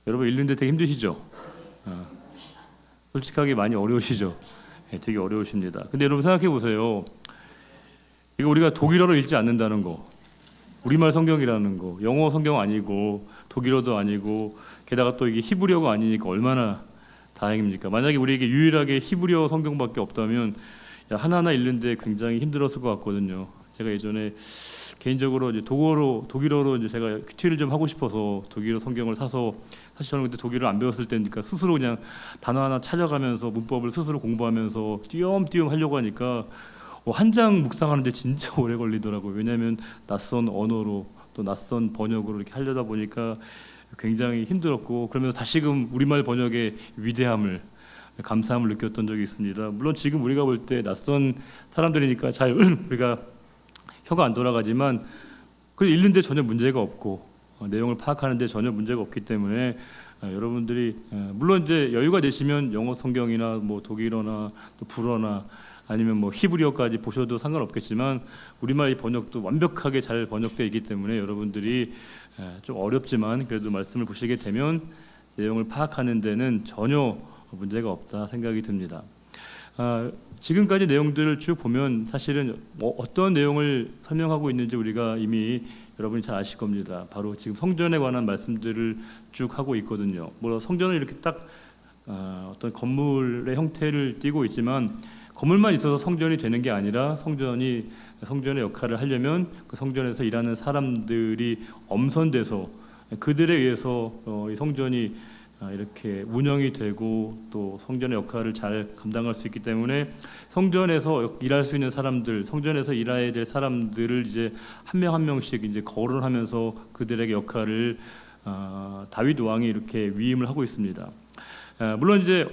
여러분 읽는데 되게 힘드시죠? 어, 솔직하게 많이 어려우시죠? 되게 어려우십니다. 근데 여러분 생각해 보세요. 이거 우리가 독일어로 읽지 않는다는 거, 우리말 성경이라는 거, 영어 성경 아니고 독일어도 아니고 게다가 또 이게 히브리어가 아니니까 얼마나 다행입니까? 만약에 우리에게 유일하게 히브리어 성경밖에 없다면 하나하나 읽는데 굉장히 힘들었을 것 같거든요. 제가 예전에 개인적으로 이제 독일어로 이제 제가 큐티를 좀 하고 싶어서 독일어 성경을 사서, 사실 저는 그때 독일어를 안 배웠을 때니까 스스로 그냥 단어 하나 찾아가면서 문법을 스스로 공부하면서 띄엄띄엄 하려고 하니까 한 장 묵상하는데 진짜 오래 걸리더라고요. 왜냐하면 낯선 언어로 또 낯선 번역으로 이렇게 하려다 보니까 굉장히 힘들었고, 그러면서 다시금 우리말 번역의 위대함을, 감사함을 느꼈던 적이 있습니다. 물론 지금 우리가 볼 때 낯선 사람들이니까 잘 우리가 혀가 안 돌아가지만 그 읽는데 전혀 문제가 없고 내용을 파악하는데 전혀 문제가 없기 때문에 여러분들이 물론 이제 여유가 되시면 영어 성경이나 뭐 독일어나 또 불어나 아니면 뭐 히브리어까지 보셔도 상관없겠지만 우리말 번역도 완벽하게 잘 번역되어 있기 때문에 여러분들이 좀 어렵지만 그래도 말씀을 보시게 되면 내용을 파악하는 데는 전혀 문제가 없다 생각이 듭니다. 지금까지 내용들을 쭉 보면 사실은 어떤 내용을 설명하고 있는지 우리가 이미 여러분이 잘 아실 겁니다. 바로 지금 성전에 관한 말씀들을 쭉 하고 있거든요. 물론 성전은 이렇게 딱 어떤 건물의 형태를 띠고 있지만 건물만 있어서 성전이 되는 게 아니라 성전의 역할을 하려면 그 성전에서 일하는 사람들이 엄선돼서 그들에 의해서 이 성전이 이렇게 운영이 되고 또 성전의 역할을 잘 감당할 수 있기 때문에 성전에서 일할 수 있는 사람들, 성전에서 일해야 될 사람들을 이제 한 명 한 명씩 이제 거론하면서 그들에게 역할을 다윗 왕이 이렇게 위임을 하고 있습니다. 물론 이제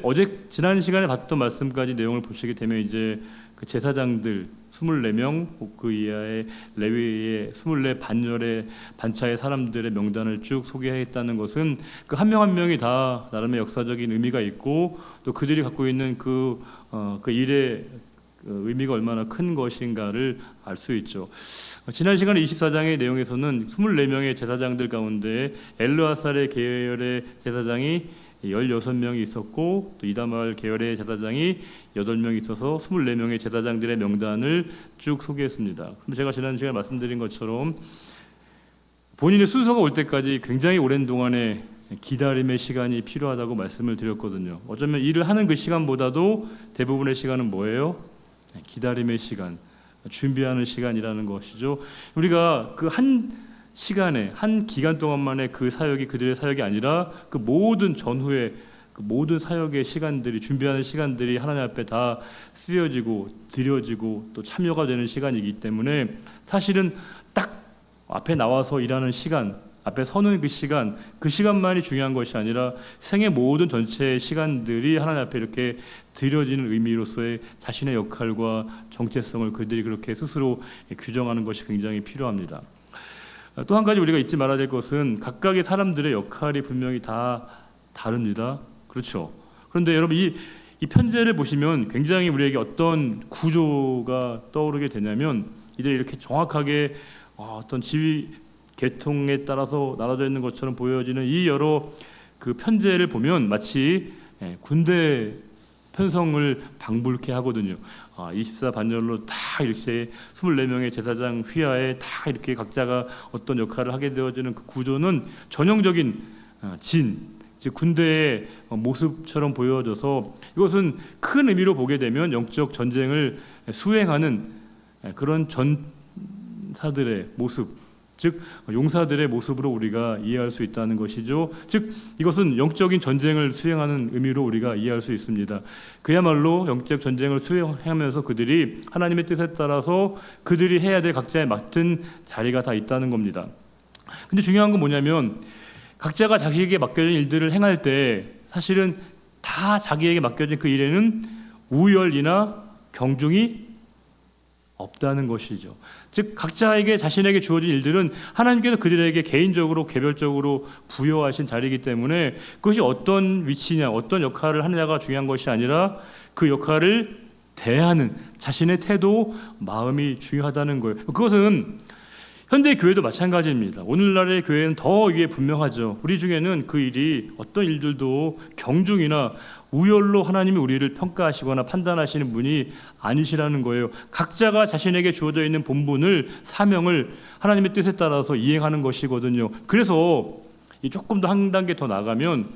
지난 시간에 봤던 말씀까지 내용을 보시게 되면 이제 그 제사장들 24명, 그 이하의 레위의 24 반열의 반차의 사람들의 명단을 쭉 소개했다는 것은 그 한 명 한 명이 다 나름의 역사적인 의미가 있고 또 그들이 갖고 있는 그 일의 의미가 얼마나 큰 것인가를 알 수 있죠. 지난 시간에 24장의 내용에서는 24명의 제사장들 가운데 엘르아살의 계열의 제사장이 16명이 있었고 또 이다말 계열의 제사장이 8명이 있어서 24명의 제사장들의 명단을 쭉 소개했습니다. 그럼 제가 지난 시간에 말씀드린 것처럼 본인의 순서가 올 때까지 굉장히 오랜 동안의 기다림의 시간이 필요하다고 말씀을 드렸거든요. 어쩌면 일을 하는 그 시간보다도 대부분의 시간은 뭐예요? 기다림의 시간, 준비하는 시간이라는 것이죠. 우리가 그 한 기간 동안만의 그 사역이 그들의 사역이 아니라 그 모든 전후의 그 모든 사역의 시간들이, 준비하는 시간들이 하나님 앞에 다 쓰여지고 드려지고 또 참여가 되는 시간이기 때문에 사실은 딱 앞에 나와서 일하는 시간, 앞에 서는 그 시간만이 중요한 것이 아니라 생의 모든 전체의 시간들이 하나님 앞에 이렇게 드려지는 의미로서의 자신의 역할과 정체성을 그들이 그렇게 스스로 규정하는 것이 굉장히 필요합니다. 또 한 가지 우리가 잊지 말아야 될 것은 각각의 사람들의 역할이 분명히 다 다릅니다. 그렇죠? 그런데 여러분 이 편제를 보시면 굉장히 우리에게 어떤 구조가 떠오르게 되냐면 이제 이렇게 정확하게 어떤 지위 계통에 따라서 나눠져 있는 것처럼 보여지는 이 여러 그 편제를 보면 마치 군대 편성을 방불케 하거든요. 24 반열로 다 이렇게 24명의 제사장 휘하에 다 이렇게 각자가 어떤 역할을 하게 되어지는 그 구조는 전형적인 즉 군대의 모습처럼 보여져서 이것은 큰 의미로 보게 되면 영적 전쟁을 수행하는 그런 전사들의 모습, 즉 용사들의 모습으로 우리가 이해할 수 있다는 것이죠. 즉 이것은 영적인 전쟁을 수행하는 의미로 우리가 이해할 수 있습니다. 그야말로 영적 전쟁을 수행하면서 그들이 하나님의 뜻에 따라서 그들이 해야 될 각자의 맡은 자리가 다 있다는 겁니다. 근데 중요한 건 뭐냐면 각자가 자기에게 맡겨진 일들을 행할 때 사실은 다 자기에게 맡겨진 그 일에는 우열이나 경중이 없다는 것이죠. 즉 각자에게 자신에게 주어진 일들은 하나님께서 그들에게 개인적으로 개별적으로 부여하신 자리이기 때문에 그것이 어떤 위치냐 어떤 역할을 하느냐가 중요한 것이 아니라 그 역할을 대하는 자신의 태도, 마음이 중요하다는 거예요. 그것은 현대 교회도 마찬가지입니다. 오늘날의 교회는 더 이게 분명하죠. 우리 중에는 그 일이 어떤 일들도 경중이나 우열로 하나님이 우리를 평가하시거나 판단하시는 분이 아니시라는 거예요. 각자가 자신에게 주어져 있는 본분을, 사명을 하나님의 뜻에 따라서 이행하는 것이거든요. 그래서 조금 더 한 단계 더 나가면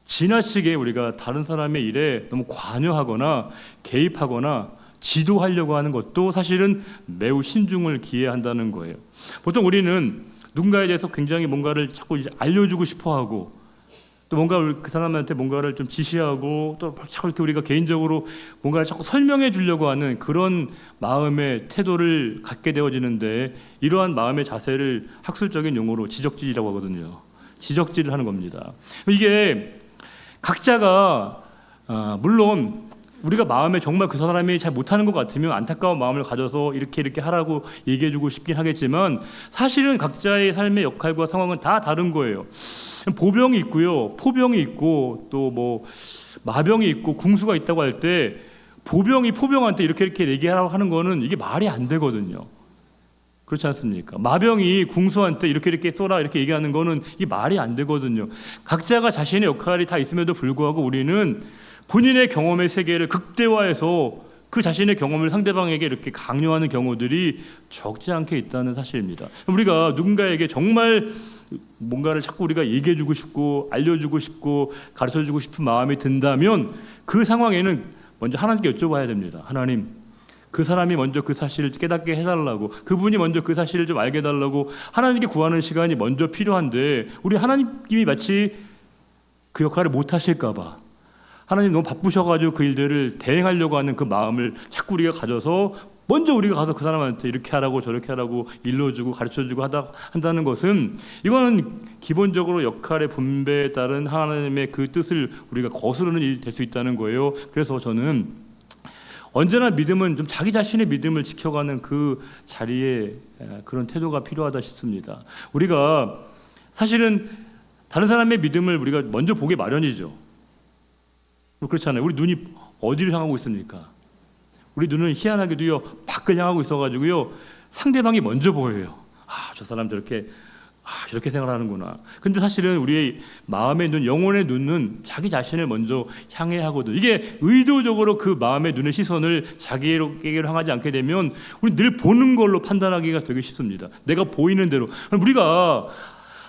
지나치게 우리가 다른 사람의 일에 너무 관여하거나 개입하거나 지도하려고 하는 것도 사실은 매우 신중을 기해야 한다는 거예요. 보통 우리는 누군가에 대해서 굉장히 뭔가를 자꾸 이제 알려주고 싶어하고 또 뭔가 그 사람한테 뭔가를 좀 지시하고 또 자꾸 이렇게 우리가 개인적으로 뭔가를 자꾸 설명해 주려고 하는 그런 마음의 태도를 갖게 되어지는데, 이러한 마음의 자세를 학술적인 용어로 지적질이라고 하거든요. 지적질을 하는 겁니다. 이게 각자가 물론 우리가 마음에 정말 그 사람이 잘 못하는 것 같으면 안타까운 마음을 가져서 이렇게 하라고 얘기해주고 싶긴 하겠지만, 사실은 각자의 삶의 역할과 상황은 다 다른 거예요. 보병이 있고요, 포병이 있고 또 뭐 마병이 있고 궁수가 있다고 할 때 보병이 포병한테 이렇게 얘기하라고 하는 거는 이게 말이 안 되거든요. 그렇지 않습니까? 마병이 궁수한테 이렇게 쏘라 이렇게 얘기하는 거는 이게 말이 안 되거든요. 각자가 자신의 역할이 다 있음에도 불구하고 우리는 본인의 경험의 세계를 극대화해서 그 자신의 경험을 상대방에게 이렇게 강요하는 경우들이 적지 않게 있다는 사실입니다. 우리가 누군가에게 정말 뭔가를 자꾸 우리가 얘기해주고 싶고 알려주고 싶고 가르쳐주고 싶은 마음이 든다면 그 상황에는 먼저 하나님께 여쭤봐야 됩니다. 하나님, 그 사람이 먼저 그 사실을 깨닫게 해달라고, 그분이 먼저 그 사실을 좀 알게 해달라고 하나님께 구하는 시간이 먼저 필요한데, 우리 하나님이 마치 그 역할을 못 하실까 봐, 하나님 너무 바쁘셔가지고 그 일들을 대행하려고 하는 그 마음을 자꾸 우리가 가져서 먼저 우리가 가서 그 사람한테 이렇게 하라고 저렇게 하라고 일러주고 가르쳐주고 한다는 것은, 이거는 기본적으로 역할의 분배에 따른 하나님의 그 뜻을 우리가 거스르는 일이 될 수 있다는 거예요. 그래서 저는 언제나 믿음은 좀 자기 자신의 믿음을 지켜가는 그 자리에 그런 태도가 필요하다 싶습니다. 우리가 사실은 다른 사람의 믿음을 우리가 먼저 보기 마련이죠. 그렇잖아요. 우리 눈이 어디를 향하고 있습니까? 우리 눈은 희한하게도요, 밖을 향하고 있어가지고요, 상대방이 먼저 보여요. 저 사람 저렇게 생각하는구나. 근데 사실은 우리의 마음의 눈, 영혼의 눈은 자기 자신을 먼저 향해야 하거든. 이게 의도적으로 그 마음의 눈의 시선을 자기에게로 향하지 않게 되면 우리 늘 보는 걸로 판단하기가 되게 쉽습니다. 내가 보이는 대로. 우리가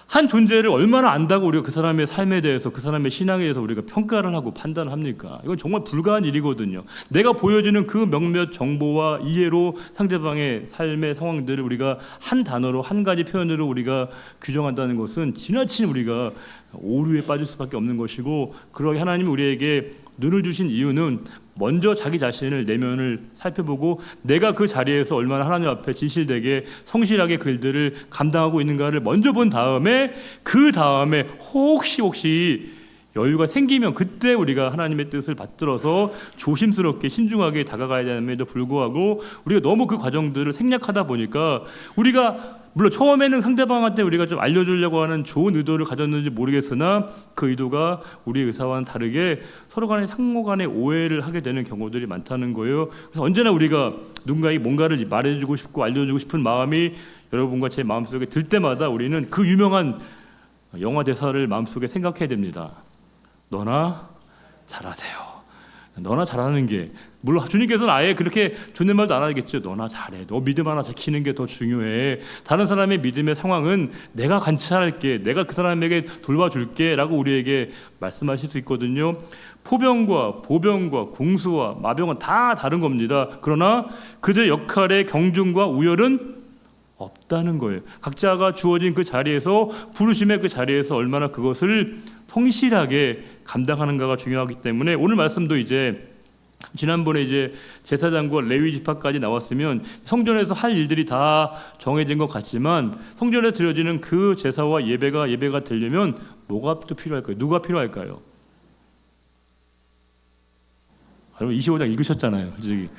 한 존재를 얼마나 안다고 우리가 그 사람의 삶에 대해서, 그 사람의 신앙에 대해서 우리가 평가를 하고 판단을 합니까? 이건 정말 불가한 일이거든요. 내가 보여주는 그 몇몇 정보와 이해로 상대방의 삶의 상황들을 우리가 한 단어로, 한 가지 표현으로 우리가 규정한다는 것은 지나친 우리가 오류에 빠질 수밖에 없는 것이고, 그러게 하나님이 우리에게 눈을 주신 이유는 먼저 자기 자신을, 내면을 살펴보고 내가 그 자리에서 얼마나 하나님 앞에 진실되게 성실하게 그 일들을 감당하고 있는가를 먼저 본 다음에, 그 다음에 혹시 여유가 생기면 그때 우리가 하나님의 뜻을 받들어서 조심스럽게 신중하게 다가가야 됨에도 불구하고, 우리가 너무 그 과정들을 생략하다 보니까 우리가 물론 처음에는 상대방한테 우리가 좀 알려주려고 하는 좋은 의도를 가졌는지 모르겠으나 그 의도가 우리의 의사와는 다르게 서로 간에 상호 간에 오해를 하게 되는 경우들이 많다는 거예요. 그래서 언제나 우리가 누군가에게 뭔가를 말해주고 싶고 알려주고 싶은 마음이 여러분과 제 마음속에 들 때마다 우리는 그 유명한 영화 대사를 마음속에 생각해야 됩니다. 너나 잘하세요. 너나 잘하는 게, 물론 주님께서는 아예 그렇게 존댓말도 안 하겠죠. 너나 잘해. 너 믿음 하나 지키는 게 더 중요해. 다른 사람의 믿음의 상황은 내가 관찰할게, 내가 그 사람에게 돌봐줄게 라고 우리에게 말씀하실 수 있거든요. 포병과 보병과 궁수와 마병은 다 다른 겁니다. 그러나 그들의 역할의 경중과 우열은 없다는 거예요. 각자가 주어진 그 자리에서, 부르심의 그 자리에서 얼마나 그것을 성실하게 감당하는가가 중요하기 때문에, 오늘 말씀도 이제 지난번에 이제 제사장과 레위 지파까지 나왔으면 성전에서 할 일들이 다 정해진 것 같지만, 성전에 드려지는 그 제사와 예배가 되려면 뭐가 또 필요할까요? 누가 필요할까요? 여러분 25장 읽으셨잖아요. 솔직히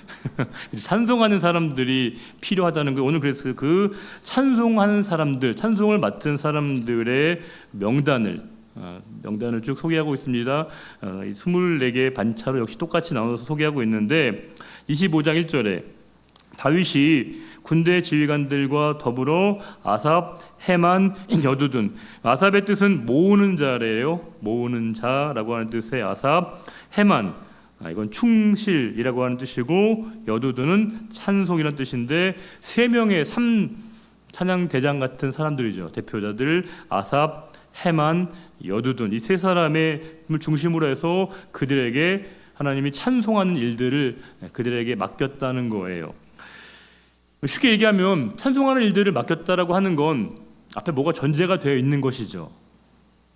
찬송하는 사람들이 필요하다는 거. 오늘 그래서 그 찬송하는 사람들, 찬송을 맡은 사람들의 명단을 쭉 소개하고 있습니다. 24개의 반차로 역시 똑같이 나눠서 소개하고 있는데, 25장 1절에 다윗이 군대 지휘관들과 더불어 아삽, 헤만, 여두둔. 아삽의 뜻은 모으는 자래요. 모으는 자라고 하는 뜻의 아삽, 헤만, 이건 충실이라고 하는 뜻이고, 여두둔은 찬송이라는 뜻인데, 세 명의 찬양 대장 같은 사람들이죠. 대표자들 아삽, 헤만, 여두둔, 이 세 사람의 중심으로 해서 그들에게 하나님이 찬송하는 일들을 그들에게 맡겼다는 거예요. 쉽게 얘기하면 찬송하는 일들을 맡겼다라고 하는 건 앞에 뭐가 전제가 되어 있는 것이죠.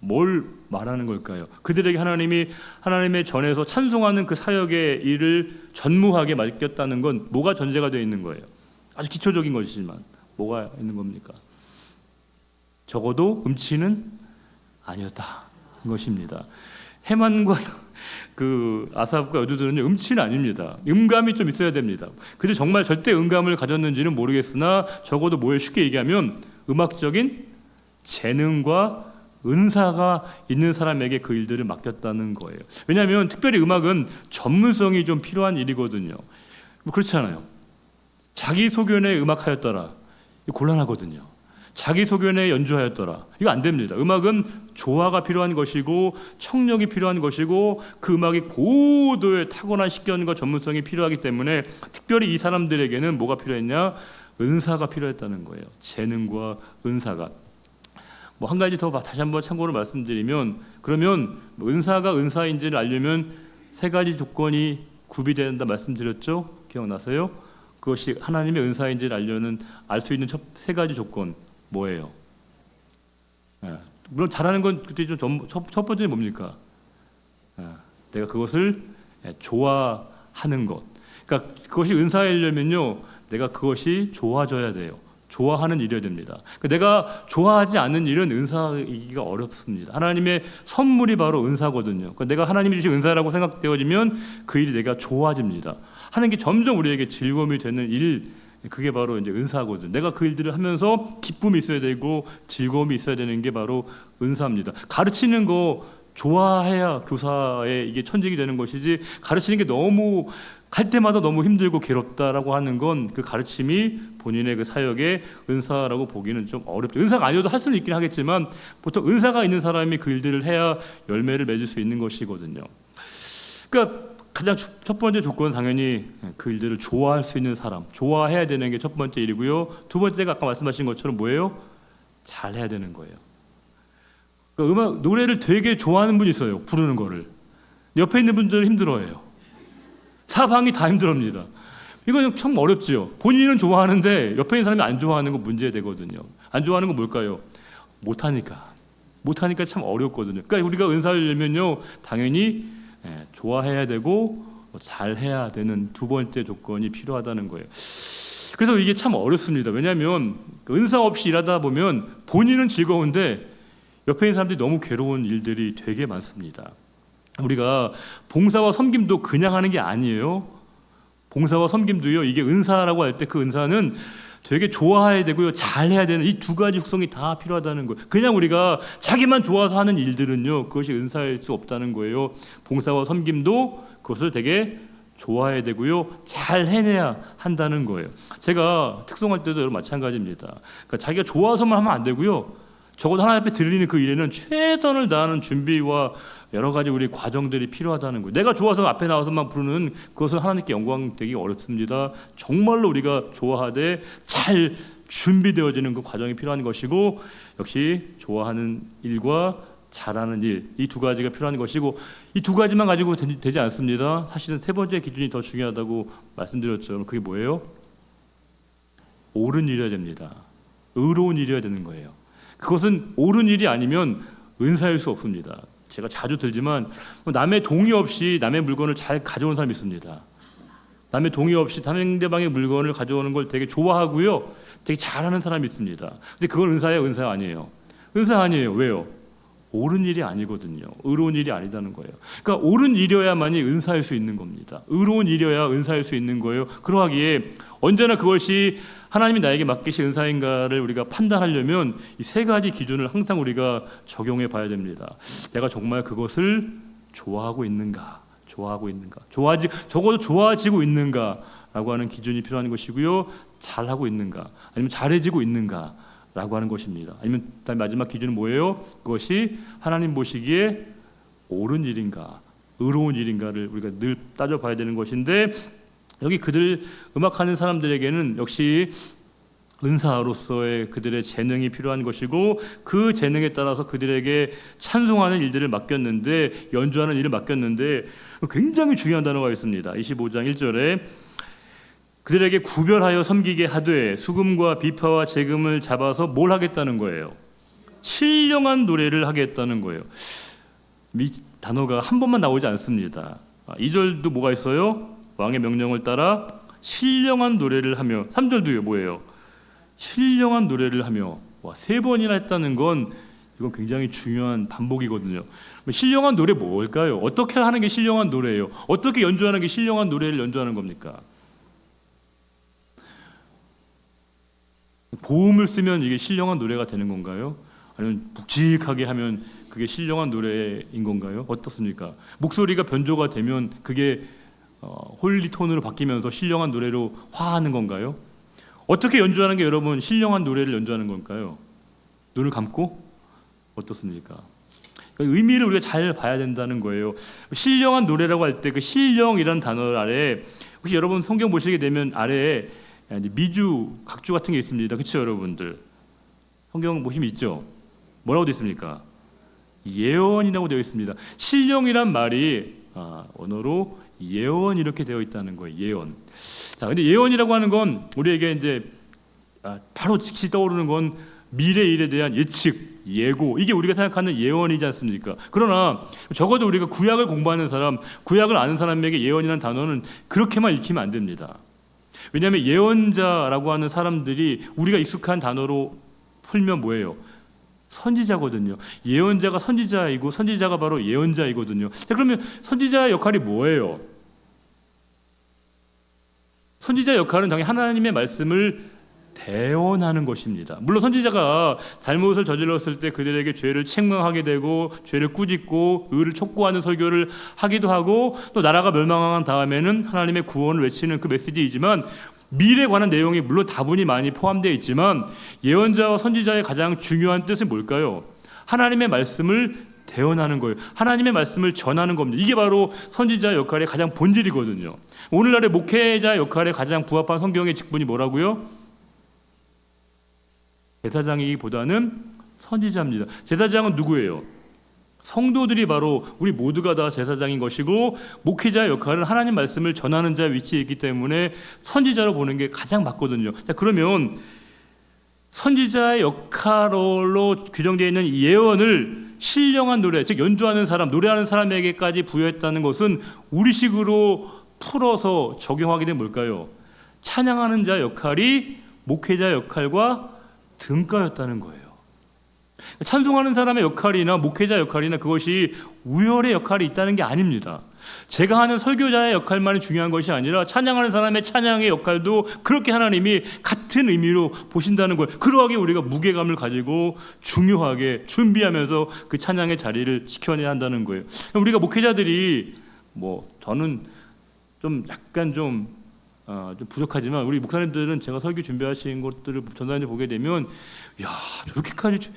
뭘 말하는 걸까요? 그들에게 하나님이 하나님의 전에서 찬송하는 그 사역의 일을 전무하게 맡겼다는 건 뭐가 전제가 되어 있는 거예요? 아주 기초적인 것이지만 뭐가 있는 겁니까? 적어도 음치는 아니었다 것입니다. 헤만과 그 아삽과 여두둔은 음치는 아닙니다. 음감이 좀 있어야 됩니다. 근데 정말 절대 음감을 가졌는지는 모르겠으나 적어도 뭐에 쉽게 얘기하면 음악적인 재능과 은사가 있는 사람에게 그 일들을 맡겼다는 거예요. 왜냐하면 특별히 음악은 전문성이 좀 필요한 일이거든요. 뭐 그렇잖아요. 자기 소견에 음악하였더라, 이거 곤란하거든요. 자기 소견에 연주하였더라, 이거 안 됩니다. 음악은 조화가 필요한 것이고 청력이 필요한 것이고 그 음악이 고도의 타고난 식견과 전문성이 필요하기 때문에 특별히 이 사람들에게는 뭐가 필요했냐? 은사가 필요했다는 거예요. 재능과 은사가. 뭐 한 가지 더 다시 한번 참고로 말씀드리면, 그러면 은사가 은사인지를 알려면 세 가지 조건이 구비돼야 된다 말씀드렸죠? 기억나세요? 그것이 하나님의 은사인지를 알려는 알 수 있는 세 가지 조건 뭐예요? 물론 잘하는 건 그때 첫 번째는 뭡니까? 내가 그것을 좋아하는 것. 그러니까 그것이 은사이려면요, 내가 그것이 좋아져야 돼요. 좋아하는 일이어야 됩니다. 그러니까 내가 좋아하지 않는 일은 은사이기가 어렵습니다. 하나님의 선물이 바로 은사거든요. 그러니까 내가 하나님이 주신 은사라고 생각되어지면 그 일이 내가 좋아집니다. 하는 게 점점 우리에게 즐거움이 되는 일, 그게 바로 이제 은사거든요. 내가 그 일들을 하면서 기쁨이 있어야 되고 즐거움이 있어야 되는 게 바로 은사입니다. 가르치는 거 좋아해야 교사에 이게 천직이 되는 것이지, 가르치는 게 너무 할 때마다 너무 힘들고 괴롭다라고 하는 건 그 가르침이 본인의 그 사역의 은사라고 보기는 좀 어렵죠. 은사가 아니어도 할 수는 있긴 하겠지만 보통 은사가 있는 사람이 그 일들을 해야 열매를 맺을 수 있는 것이거든요. 그러니까 가장 첫 번째 조건은 당연히 그 일들을 좋아할 수 있는 사람, 좋아해야 되는 게 첫 번째 일이고요. 두 번째가 아까 말씀하신 것처럼 뭐예요? 잘해야 되는 거예요. 그러니까 음악, 노래를 되게 좋아하는 분이 있어요. 부르는 거를. 옆에 있는 분들은 힘들어해요. 사방이 다 힘들어합니다. 이건 참 어렵지요. 본인은 좋아하는데 옆에 있는 사람이 안 좋아하는 건 문제되거든요. 안 좋아하는 건 뭘까요? 못하니까 참 어렵거든요. 그러니까 우리가 은사를 열면요, 당연히 좋아해야 되고 잘해야 되는 두 번째 조건이 필요하다는 거예요. 그래서 이게 참 어렵습니다. 왜냐하면 은사 없이 일하다 보면 본인은 즐거운데 옆에 있는 사람들이 너무 괴로운 일들이 되게 많습니다. 우리가 봉사와 섬김도 그냥 하는 게 아니에요. 봉사와 섬김도요, 이게 은사라고 할 때 그 은사는 되게 좋아해야 되고요, 잘해야 되는 이 두 가지 속성이 다 필요하다는 거예요. 그냥 우리가 자기만 좋아서 하는 일들은요, 그것이 은사일 수 없다는 거예요. 봉사와 섬김도 그것을 되게 좋아해야 되고요, 잘 해내야 한다는 거예요. 제가 특송할 때도 마찬가지입니다. 그러니까 자기가 좋아서만 하면 안 되고요, 적어도 하나님 앞에 드리는 그 일에는 최선을 다하는 준비와 여러 가지 우리 과정들이 필요하다는 거예요. 내가 좋아서 앞에 나와서만 부르는 그것은 하나님께 영광 되기 어렵습니다. 정말로 우리가 좋아하되 잘 준비되어지는 그 과정이 필요한 것이고, 역시 좋아하는 일과 잘하는 일, 이 두 가지가 필요한 것이고, 이 두 가지만 가지고 되지 않습니다. 사실은 세 번째 기준이 더 중요하다고 말씀드렸죠. 그게 뭐예요? 옳은 일이어야 됩니다. 의로운 일이어야 되는 거예요. 그것은 옳은 일이 아니면 은사일 수 없습니다. 제가 자주 들지만 남의 동의 없이 남의 물건을 잘 가져온 사람이 있습니다. 남의 동의 없이 상대방의 물건을 가져오는 걸 되게 좋아하고요, 되게 잘하는 사람이 있습니다. 근데 그건 은사예요, 은사 아니에요? 은사 아니에요. 왜요? 옳은 일이 아니거든요. 의로운 일이 아니다는 거예요. 그러니까 옳은 일이어야만이 은사일 수 있는 겁니다. 의로운 일이어야 은사일 수 있는 거예요. 그러하기에 언제나 그것이 하나님이 나에게 맡기신 은사인가를 우리가 판단하려면 이 세 가지 기준을 항상 우리가 적용해 봐야 됩니다. 내가 정말 그것을 좋아하고 있는가, 적어도 좋아지고 있는가, 라고 하는 기준이 필요한 것이고요. 잘하고 있는가 아니면 잘해지고 있는가 라고 하는 것입니다. 아니면 마지막 기준은 뭐예요? 그것이 하나님 보시기에 옳은 일인가 의로운 일인가를 우리가 늘 따져봐야 되는 것인데, 여기 그들 음악하는 사람들에게는 역시 은사로서의 그들의 재능이 필요한 것이고, 그 재능에 따라서 그들에게 찬송하는 일들을 맡겼는데, 연주하는 일을 맡겼는데 굉장히 중요한 단어가 있습니다. 25장 1절에 그들에게 구별하여 섬기게 하되 수금과 비파와 재금을 잡아서 뭘 하겠다는 거예요? 신령한 노래를 하겠다는 거예요. 이 단어가 한 번만 나오지 않습니다. 2절도 뭐가 있어요? 왕의 명령을 따라 신령한 노래를 하며, 3절도요 뭐예요? 신령한 노래를 하며. 와, 3번이나 했다는 건 이건 굉장히 중요한 반복이거든요. 신령한 노래 뭘까요? 어떻게 하는 게 신령한 노래예요? 어떻게 연주하는 게 신령한 노래를 연주하는 겁니까? 고음을 쓰면 이게 신령한 노래가 되는 건가요? 아니면 묵직하게 하면 그게 신령한 노래인 건가요? 어떻습니까? 목소리가 변조가 되면 그게 홀리톤으로 바뀌면서 신령한 노래로 화하는 건가요? 어떻게 연주하는 게 여러분 신령한 노래를 연주하는 걸까요? 눈을 감고? 어떻습니까? 그러니까 의미를 우리가 잘 봐야 된다는 거예요. 신령한 노래라고 할 때 그 신령이라는 단어 아래, 혹시 여러분 성경 보시게 되면 아래에 미주, 각주 같은 게 있습니다. 그렇죠, 여러분들? 성경 보시면 있죠? 뭐라고 되어 있습니까? 예언이라고 되어 있습니다. 신령이란 말이 언어로 예언 이렇게 되어 있다는 거예요. 예언. 자, 근데 예언이라고 하는 건 우리에게 이제 바로 즉시 떠오르는 건 미래 일에 대한 예측, 예고, 이게 우리가 생각하는 예언이지 않습니까? 그러나 적어도 우리가 구약을 공부하는 사람, 구약을 아는 사람에게 예언이라는 단어는 그렇게만 읽히면 안 됩니다. 왜냐하면 예언자라고 하는 사람들이 우리가 익숙한 단어로 풀면 뭐예요? 선지자거든요. 예언자가 선지자이고 선지자가 바로 예언자이거든요. 자, 그러면 선지자의 역할이 뭐예요? 선지자의 역할은 당연히 하나님의 말씀을 대언하는 것입니다. 물론 선지자가 잘못을 저질렀을 때 그들에게 죄를 책망하게 되고 죄를 꾸짖고 의를 촉구하는 설교를 하기도 하고, 또 나라가 멸망한 다음에는 하나님의 구원을 외치는 그 메시지이지만, 미래에 관한 내용이 물론 다분히 많이 포함되어 있지만 예언자와 선지자의 가장 중요한 뜻은 뭘까요? 하나님의 말씀을 대언하는 거예요. 하나님의 말씀을 전하는 겁니다. 이게 바로 선지자의 역할의 가장 본질이거든요. 오늘날의 목회자 역할에 가장 부합한 성경의 직분이 뭐라고요? 제사장이기보다는 선지자입니다. 제사장은 누구예요? 성도들이 바로 우리 모두가 다 제사장인 것이고, 목회자의 역할은 하나님 말씀을 전하는 자의 위치에 있기 때문에 선지자로 보는 게 가장 맞거든요. 자, 그러면 선지자의 역할로 규정되어 있는 예언을 신령한 노래, 즉 연주하는 사람, 노래하는 사람에게까지 부여했다는 것은 우리식으로 풀어서 적용하게 되면 뭘까요? 찬양하는 자 역할이 목회자 역할과 등가였다는 거예요. 찬송하는 사람의 역할이나 목회자 역할이나 그것이 우열의 역할이 있다는 게 아닙니다. 제가 하는 설교자의 역할만이 중요한 것이 아니라 찬양하는 사람의 찬양의 역할도 그렇게 하나님이 같은 의미로 보신다는 거예요. 그러하게 우리가 무게감을 가지고 중요하게 준비하면서 그 찬양의 자리를 지켜내야 한다는 거예요. 우리가 목회자들이 저는 좀 약간 좀 부족하지만 우리 목사님들은 제가 설교 준비하신 것들을 전단지 보게 되면 저렇게까지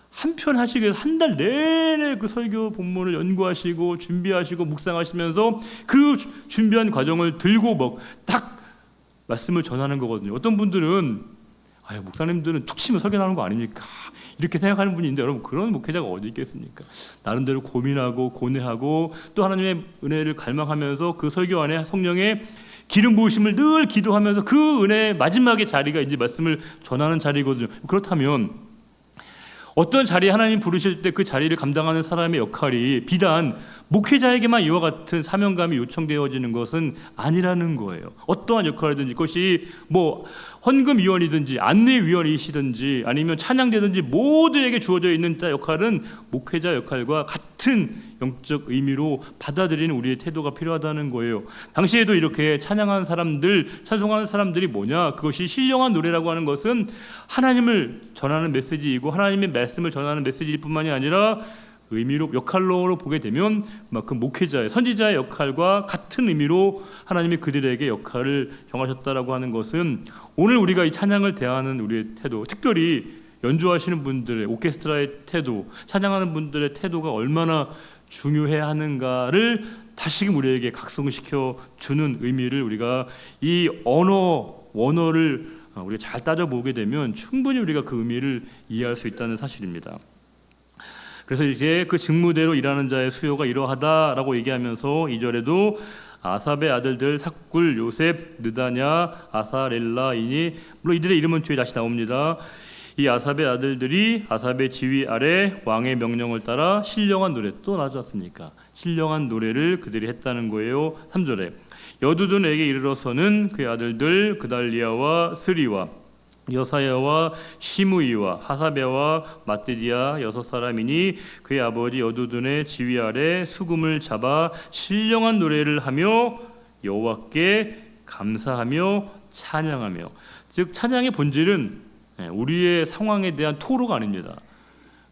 한편 하시기 위해서 한 달 내내 그 설교 본문을 연구하시고 준비하시고 묵상하시면서 그 준비한 과정을 들고 딱 말씀을 전하는 거거든요. 어떤 분들은 목사님들은 툭 치면 설교 나오는 거 아닙니까? 이렇게 생각하는 분이 있는데, 여러분 그런 목회자가 어디 있겠습니까? 나름대로 고민하고 고뇌하고 또 하나님의 은혜를 갈망하면서 그 설교 안에 성령의 기름 부으심을 늘 기도하면서 그 은혜의 마지막의 자리가 이제 말씀을 전하는 자리거든요. 그렇다면 어떤 자리에 하나님 부르실 때 그 자리를 감당하는 사람의 역할이 비단 목회자에게만 이와 같은 사명감이 요청되어지는 것은 아니라는 거예요. 어떠한 역할이든지, 그것이 헌금위원이든지 안내위원이시든지 아니면 찬양대든지 모두에게 주어져 있는 자 역할은 목회자 역할과 같은 영적 의미로 받아들이는 우리의 태도가 필요하다는 거예요. 당시에도 이렇게 찬양하는 사람들, 찬송하는 사람들이 뭐냐? 그것이 신령한 노래라고 하는 것은 하나님을 전하는 메시지이고 하나님의 말씀을 전하는 메시지일 뿐만이 아니라 의미로 역할로 보게 되면 그 목회자의 선지자의 역할과 같은 의미로 하나님이 그들에게 역할을 정하셨다라고 하는 것은 오늘 우리가 이 찬양을 대하는 우리의 태도, 특별히 연주하시는 분들의 오케스트라의 태도, 찬양하는 분들의 태도가 얼마나 중요해야 하는가를 다시금 우리에게 각성시켜 주는 의미를 우리가 이 원어를 우리가 잘 따져보게 되면 충분히 우리가 그 의미를 이해할 수 있다는 사실입니다. 그래서 이제 그 직무대로 일하는 자의 수요가 이러하다라고 얘기하면서 2절에도 아삽의 아들들 삭굴, 요셉, 느다냐, 아사렐라이니, 물론 이들의 이름은 뒤에 다시 나옵니다. 이 아삽의 아들들이 아삽의 지휘 아래 왕의 명령을 따라 신령한 노래, 또 나지 않습니까? 신령한 노래를 그들이 했다는 거예요. 3절에 여두둔에게 이르러서는 그의 아들들 그달리아와 스리와 여사야와 시므이와 하사베와 마띠디아 6사람이니 그의 아버지 여두둔의 지휘 아래 수금을 잡아 신령한 노래를 하며 여호와께 감사하며 찬양하며. 즉 찬양의 본질은 우리의 상황에 대한 토로가 아닙니다.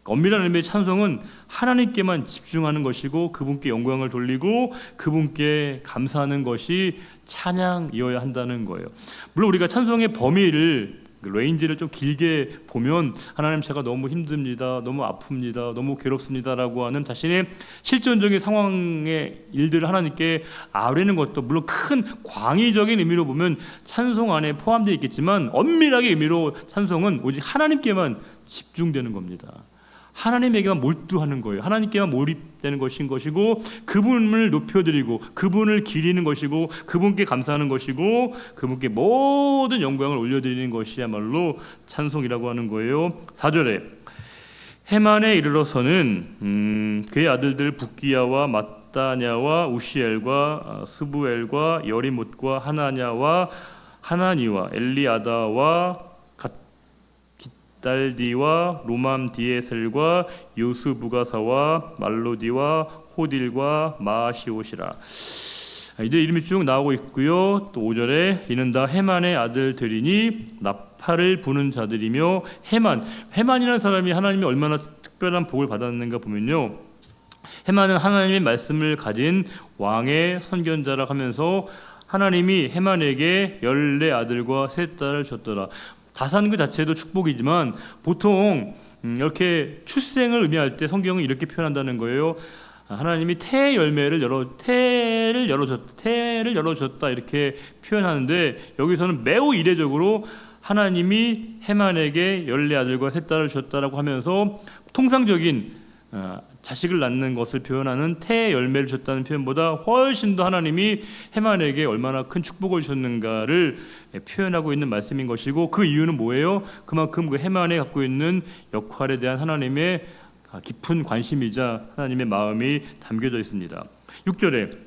엄밀한 의미의 찬송은 하나님께만 집중하는 것이고 그분께 영광을 돌리고 그분께 감사하는 것이 찬양이어야 한다는 거예요. 물론 우리가 찬송의 범위를 레인지를 좀 길게 보면 하나님 제가 너무 힘듭니다, 너무 아픕니다, 너무 괴롭습니다라고 하는 자신의 실존적인 상황의 일들을 하나님께 아뢰는 것도 물론 큰 광의적인 의미로 보면 찬송 안에 포함되어 있겠지만 엄밀하게 의미로 찬송은 오직 하나님께만 집중되는 겁니다. 하나님에게만 몰두하는 거예요. 하나님께만 몰입되는 것인 것이고 그분을 높여드리고 그분을 기리는 것이고 그분께 감사하는 것이고 그분께 모든 영광을 올려드리는 것이야말로 찬송이라고 하는 거예요. 4절에 해만에 이르러서는 그의 아들들 북기야와 마따냐와 우시엘과 스부엘과 여리못과 하나냐와 하나니와 엘리아다와 달디와 로맘디에셀과 요스부가사와 말로디와 호딜과 마시옷이라. 이들 이름이 쭉 나오고 있고요. 또 5절에 이는 다 해만의 아들들이니 나팔을 부는 자들이며 해만이라는 사람이 하나님이 얼마나 특별한 복을 받았는가 보면요. 해만은 하나님의 말씀을 가진 왕의 선견자라 하면서 하나님이 해만에게 14아들과 3딸을 줬더라. 다산 그 자체도 축복이지만 보통 이렇게 출생을 의미할 때 성경은 이렇게 표현한다는 거예요. 하나님이 태의 열매를 태를 열어줬다 이렇게 표현하는데 여기서는 매우 이례적으로 하나님이 해만에게 14아들과 3딸을 주셨다라고 하면서 통상적인 자식을 낳는 것을 표현하는 태의 열매를 줬다는 표현보다 훨씬 더 하나님이 해만에게 얼마나 큰 축복을 주셨는가를 표현하고 있는 말씀인 것이고 그 이유는 뭐예요? 그만큼 그 해만에 갖고 있는 역할에 대한 하나님의 깊은 관심이자 하나님의 마음이 담겨져 있습니다. 6절에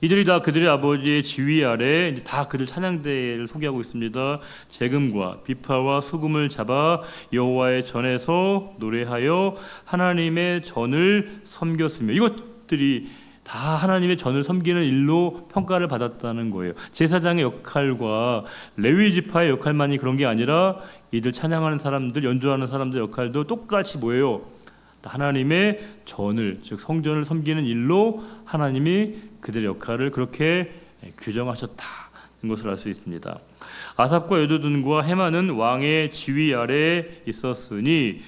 이들이 다 그들의 아버지의 지휘 아래 다 그들 찬양대를 소개하고 있습니다. 재금과 비파와 수금을 잡아 여호와의 전에서 노래하여 하나님의 전을 섬겼으며 이것들이 다 하나님의 전을 섬기는 일로 평가를 받았다는 거예요. 제사장의 역할과 레위 지파의 역할만이 그런 게 아니라 이들 찬양하는 사람들, 연주하는 사람들 역할도 똑같이 뭐예요? 하나님의 전을, 즉 성전을 섬기는 일로 하나님이 그들의 역할을 그렇게 규정하셨다는 것을 알 수 있습니다. 아삽과 여두둔과 해만은 왕의 지휘 아래 있었으니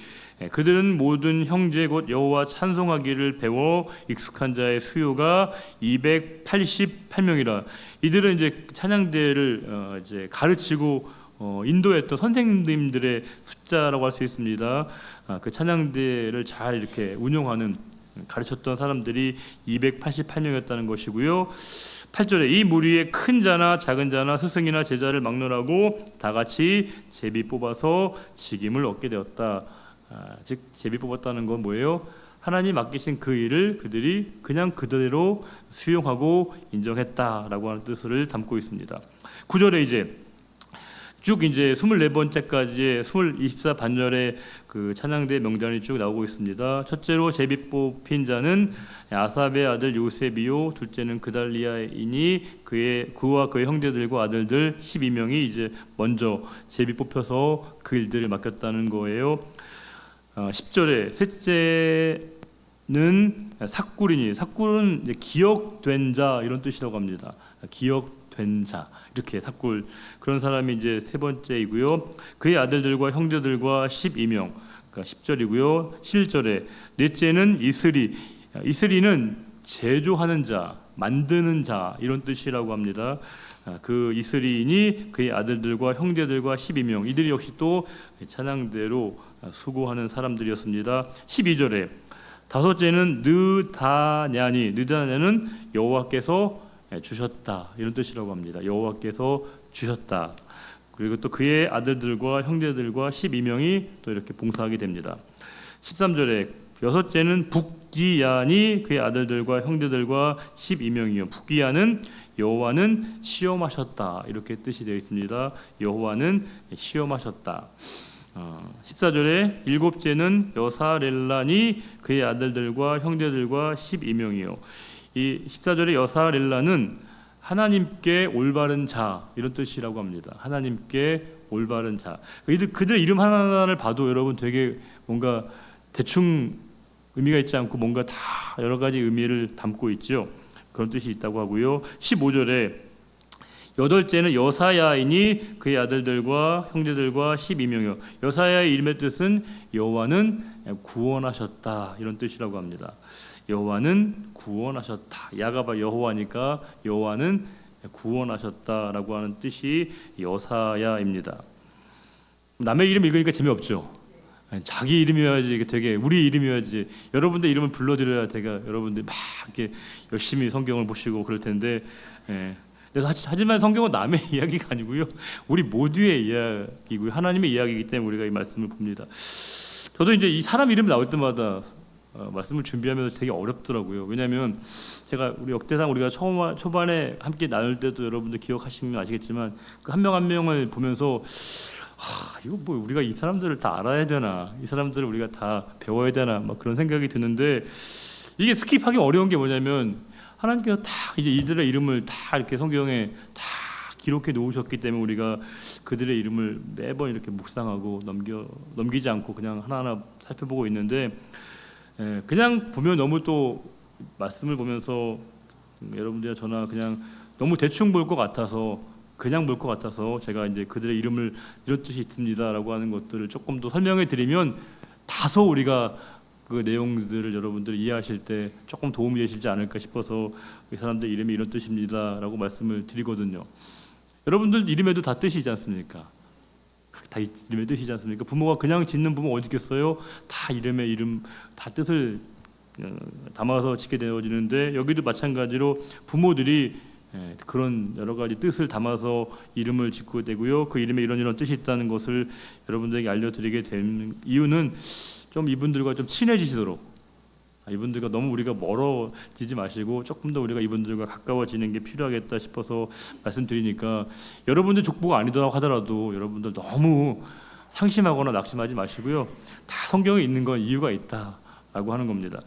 그들은 모든 형제 곧 여호와 찬송하기를 배워 익숙한 자의 수요가 288명이라. 이들은 이제 찬양대를 이제 가르치고 인도했던 선생님들의 숫자라고 할 수 있습니다. 그 찬양대를 잘 이렇게 운영하는 가르쳤던 사람들이 288명이었다는 것이고요. 8절에 이 무리에 큰 자나 작은 자나 스승이나 제자를 막론하고 다 같이 제비 뽑아서 직임을 얻게 되었다. 즉 제비 뽑았다는 건 뭐예요? 하나님 맡기신 그 일을 그들이 그냥 그대로 수용하고 인정했다라고 하는 뜻을 담고 있습니다. 9절에 이제 쭉 이제 24번째까지 24반절의 그 찬양대 명단이 쭉 나오고 있습니다. 첫째로 제비 뽑힌 자는 아삽의 아들 요셉이요, 둘째는 그달리아이니 그와 그의 형제들과 아들들 12명이 이제 먼저 제비 뽑혀서 그 일들을 맡겼다는 거예요. 10절에 셋째 삭굴이니, 삭굴은 이제 기억된 자 이런 뜻이라고 합니다. 기억된 자, 이렇게 삭굴, 그런 사람이 이제 세 번째이고요. 그의 아들들과 형제들과 12명, 그러니까 10절이고요. 11절에 넷째는 이스리. 이스리는 제조하는 자, 만드는 자 이런 뜻이라고 합니다. 그 이스리인이 그의 아들들과 형제들과 12명, 이들이 역시 또 찬양대로 수고하는 사람들이었습니다. 12절에 다섯째는 느다냐니, 느다냐는 여호와께서 주셨다 이런 뜻이라고 합니다. 여호와께서 주셨다. 그리고 또 그의 아들들과 형제들과 12명이 또 이렇게 봉사하게 됩니다. 13절에 여섯째는 북기야니, 그의 아들들과 형제들과 12명이요. 북기야는 여호와는 시험하셨다 이렇게 뜻이 되어 있습니다. 여호와는 시험하셨다. 14절에 일곱째는 여사렐라니, 그의 아들들과 형제들과 12명이요. 이 14절에 여사렐라는 하나님께 올바른 자 이런 뜻이라고 합니다. 하나님께 올바른 자. 그들 이름 하나하나를 봐도 여러분 되게 뭔가 대충 의미가 있지 않고 뭔가 다 여러 가지 의미를 담고 있죠. 그런 뜻이 있다고 하고요. 15절에 여덟째는 여사야이니, 그의 아들들과 형제들과 12명이요. 여사야의 이름의 뜻은 여호와는 구원하셨다 이런 뜻이라고 합니다. 여호와는 구원하셨다. 야가바 여호와니까 여호와는 구원하셨다라고 하는 뜻이 여사야입니다. 남의 이름 읽으니까 재미없죠. 자기 이름이어야지, 되게 우리 이름이어야지. 여러분들 이름을 불러드려야 제가 여러분들 막 이렇게 열심히 성경을 보시고 그럴 텐데, 그래서 하지만 성경은 남의 이야기가 아니고요, 우리 모두의 이야기고요, 하나님의 이야기이기 때문에 우리가 이 말씀을 봅니다. 저도 이제 이 사람 이름 나올 때마다 말씀을 준비하면서 되게 어렵더라고요. 왜냐하면 제가 우리 역대상 우리가 초반에 함께 나눌 때도 여러분들 기억하시면 아시겠지만 그 한 명 한 명을 보면서 이거 뭐 우리가 이 사람들을 다 알아야 되나, 이 사람들을 우리가 다 배워야 되나, 막 그런 생각이 드는데, 이게 스킵하기 어려운 게 뭐냐면 하나님께서 다 이제 이들의 이름을 다 이렇게 성경에 다 기록해 놓으셨기 때문에 우리가 그들의 이름을 매번 이렇게 묵상하고 넘기지 않고 그냥 하나하나 살펴보고 있는데, 그냥 보면 너무 또 말씀을 보면서 여러분들이나 저나 그냥 너무 대충 볼 것 같아서, 그냥 볼 것 같아서 제가 이제 그들의 이름을 이런 뜻이 있습니다라고 하는 것들을 조금 더 설명해 드리면 다소 우리가 그 내용들을 여러분들이 이해하실 때 조금 도움이 되시지 않을까 싶어서 이 사람들 이름이 이런 뜻입니다라고 말씀을 드리거든요. 여러분들 이름에도 다 뜻이 있지 않습니까? 다 이름의 뜻이지 않습니까? 부모가 그냥 짓는 부모 어디 있겠어요? 다 이름의 이름 다 뜻을 담아서 짓게 되어지는데, 여기도 마찬가지로 부모들이 그런 여러 가지 뜻을 담아서 이름을 짓고 되고요. 그 이름에 이런 뜻이 있다는 것을 여러분들에게 알려드리게 된 이유는 좀 이분들과 좀 친해지시도록, 이분들과 너무 우리가 멀어지지 마시고 조금 더 우리가 이분들과 가까워지는 게 필요하겠다 싶어서 말씀드리니까, 여러분들 족보가 아니더라고 하더라도 여러분들 너무 상심하거나 낙심하지 마시고요. 다 성경에 있는 건 이유가 있다라고 하는 겁니다.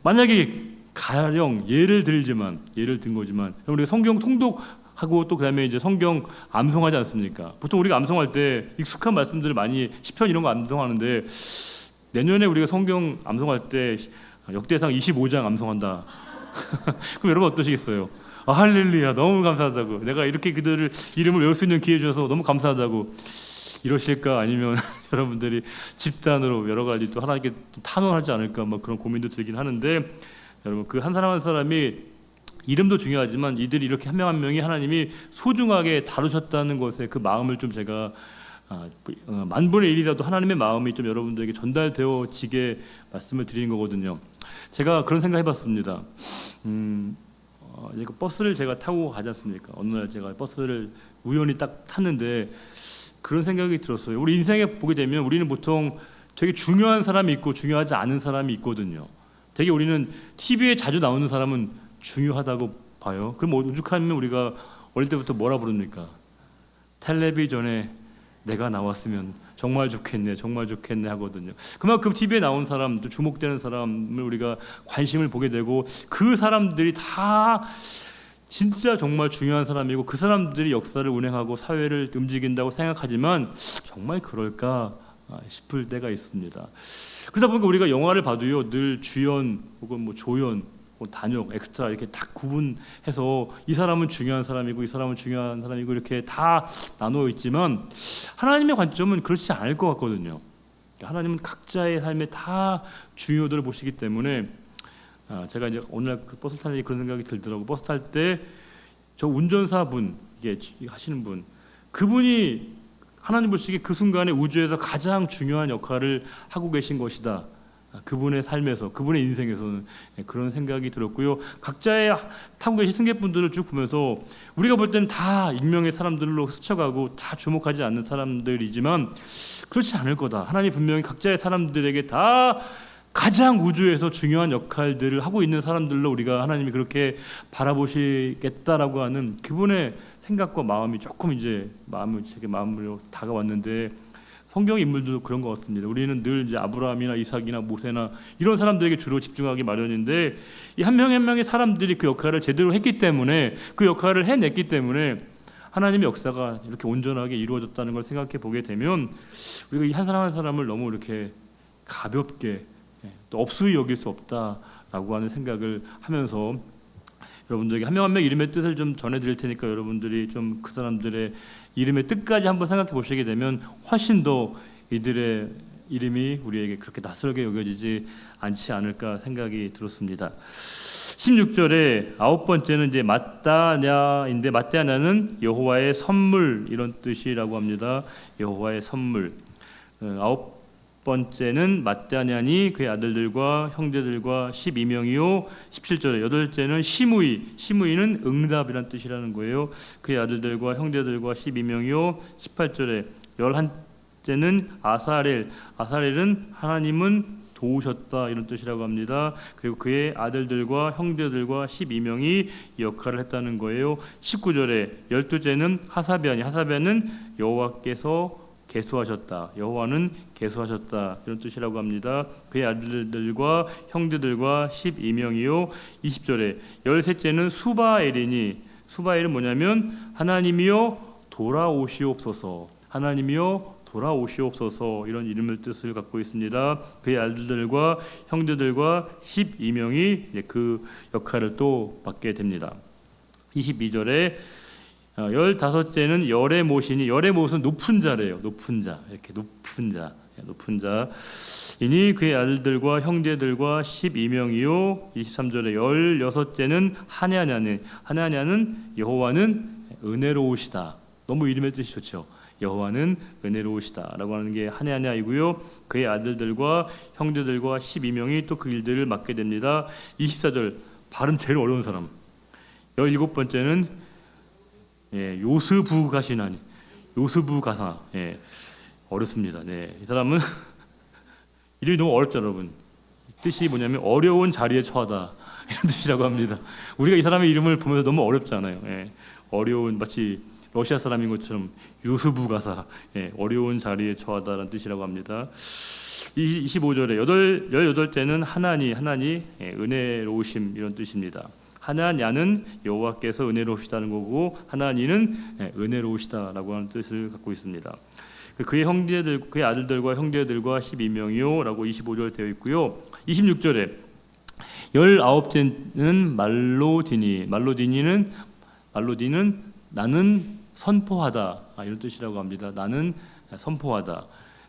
만약에 가령 예를 든 거지만 우리가 성경 통독하고 또 그다음에 이제 성경 암송하지 않습니까? 보통 우리가 암송할 때 익숙한 말씀들을 많이 시편 이런 거 암송하는데, 내년에 우리가 성경 암송할 때 역대상 25장 암송한다. 그럼 여러분 어떠시겠어요? 할렐루야, 너무 감사하다고, 내가 이렇게 그들을 이름을 외울 수 있는 기회 주셔서 너무 감사하다고 이러실까? 아니면 여러분들이 집단으로 여러 가지 또 하나님께 탄원하지 않을까, 막 그런 고민도 들긴 하는데, 여러분 그 한 사람 한 사람이 이름도 중요하지만 이들이 이렇게 한 명 한 명이 하나님이 소중하게 다루셨다는 것에 그 마음을 좀 제가 만분의 1이라도 하나님의 마음이 좀 여러분들에게 전달되어지게 말씀을 드리는 거거든요. 제가 그런 생각 해봤습니다. 버스를 제가 타고 가지 않습니까? 어느 날 제가 버스를 우연히 딱 탔는데 그런 생각이 들었어요. 우리 인생에 보게 되면 우리는 보통 되게 중요한 사람이 있고 중요하지 않은 사람이 있거든요. 되게 우리는 TV에 자주 나오는 사람은 중요하다고 봐요. 그럼 오죽하면 우리가 어릴 때부터 뭐라 부릅니까? 텔레비전에 내가 나왔으면 정말 좋겠네, 정말 좋겠네 하거든요. 그만큼 TV에 나온 사람, 또 주목되는 사람을 우리가 관심을 보게 되고, 그 사람들이 다 진짜 정말 중요한 사람이고 그 사람들이 역사를 운행하고 사회를 움직인다고 생각하지만 정말 그럴까 싶을 때가 있습니다. 그러다 보니까 우리가 영화를 봐도요, 늘 주연 혹은 뭐 조연, 뭐 단역, 엑스트라 이렇게 딱 구분해서 이 사람은 중요한 사람이고 이 사람은 중요한 사람이고 이렇게 다 나누어 있지만 하나님의 관점은 그렇지 않을 것 같거든요. 하나님은 각자의 삶에 다 중요도를 보시기 때문에 제가 이제 오늘 버스 타는 그런 생각이 들더라고. 버스 탈 때 저 운전사분 이게 하시는 분, 그분이 하나님 보시기에 그 순간에 우주에서 가장 중요한 역할을 하고 계신 것이다. 그분의 삶에서, 그분의 인생에서는 그런 생각이 들었고요. 각자의 타고 계신 승객분들을 쭉 보면서 우리가 볼 때는 다 익명의 사람들로 스쳐가고 다 주목하지 않는 사람들이지만 그렇지 않을 거다. 하나님 분명히 각자의 사람들에게 다 가장 우주에서 중요한 역할들을 하고 있는 사람들로 우리가 하나님이 그렇게 바라보시겠다라고 하는 그분의 생각과 마음이 조금 이제 제게 마음으로 다가왔는데, 성경 인물들도 그런 것 같습니다. 우리는 늘 이제 아브라함이나 이삭이나 모세나 이런 사람들에게 주로 집중하기 마련인데, 이 한 명 한 명의 사람들이 그 역할을 제대로 했기 때문에, 그 역할을 해냈기 때문에 하나님의 역사가 이렇게 온전하게 이루어졌다는 걸 생각해 보게 되면 우리가 이 한 사람 한 사람을 너무 이렇게 가볍게 또 없수히 여길 수 없다라고 하는 생각을 하면서 여러분들에게 한 명 한 명 이름의 뜻을 좀 전해드릴 테니까 여러분들이 좀 그 사람들의 이름의 뜻까지 한번 생각해 보시게 되면 훨씬 더 이들의 이름이 우리에게 그렇게 낯설게 여겨지지 않지 않을까 생각이 들었습니다. 16절에 아홉 번째는 이제 마따냐인데, 마따냐는 여호와의 선물 이런 뜻이라고 합니다. 여호와의 선물. 아홉 번째는 마따냐니 그의 아들들과 형제들과 12명이요. 17절에 여덟째는 시므이는 응답이란 뜻이라는 거예요. 그의 아들들과 형제들과 12명이요. 18절에 열한째는 아사렐은 하나님은 도우셨다 이런 뜻이라고 합니다. 그리고 그의 아들들과 형제들과 12명이 역할을 했다는 거예요. 19절에 열두째는 하사변은 여호와께서 계수하셨다. 여호와는 계수하셨다 이런 뜻이라고 합니다. 그의 아들들과 형제들과 12명이요. 20절에 열셋째는 수바엘은 뭐냐면 하나님이여 돌아오시옵소서. 하나님이여 돌아오시옵소서 이런 이름의 뜻을 갖고 있습니다. 그의 아들들과 형제들과 12명이 그 역할을 또 맡게 됩니다. 22절에 15째는 열에못은 높은 자래요. 높은 자. 이니 그의 아들들과 형제들과 12명이요. 23절에 16째는 하냐냐는 여호와는 은혜로우시다. 너무 이름의 뜻이 좋죠. 여호와는 은혜로우시다라고 하는 게 하냐냐이고요. 그의 아들들과 형제들과 12명이 또 그 일들을 맡게 됩니다. 24절 발음 제일 어려운 사람. 17번째는 요스부가시나니 요스부가사 어렵습니다. 이 사람은 이름이 너무 어렵죠, 여러분. 뜻이 뭐냐면 어려운 자리에 처하다 이런 뜻이라고 합니다. 우리가 이 사람의 이름을 보면서 너무 어렵잖아요. 어려운, 마치 러시아 사람인 것처럼 요스부가사 어려운 자리에 처하다라는 뜻이라고 합니다. 25절에 18째는 하나니 은혜로우심 이런 뜻입니다. 하나냐는 여호와께서 은혜로우시다는 거고, 하나니는 은혜로우시다라고 하는 뜻을 갖고 있습니다. 그의 아들들과 형제들과 12명이요라고 25절 되어 있고요. 26절에 19째는 말로디니는 나는 선포하다 이런 뜻이라고 합니다. 나는 선포하다.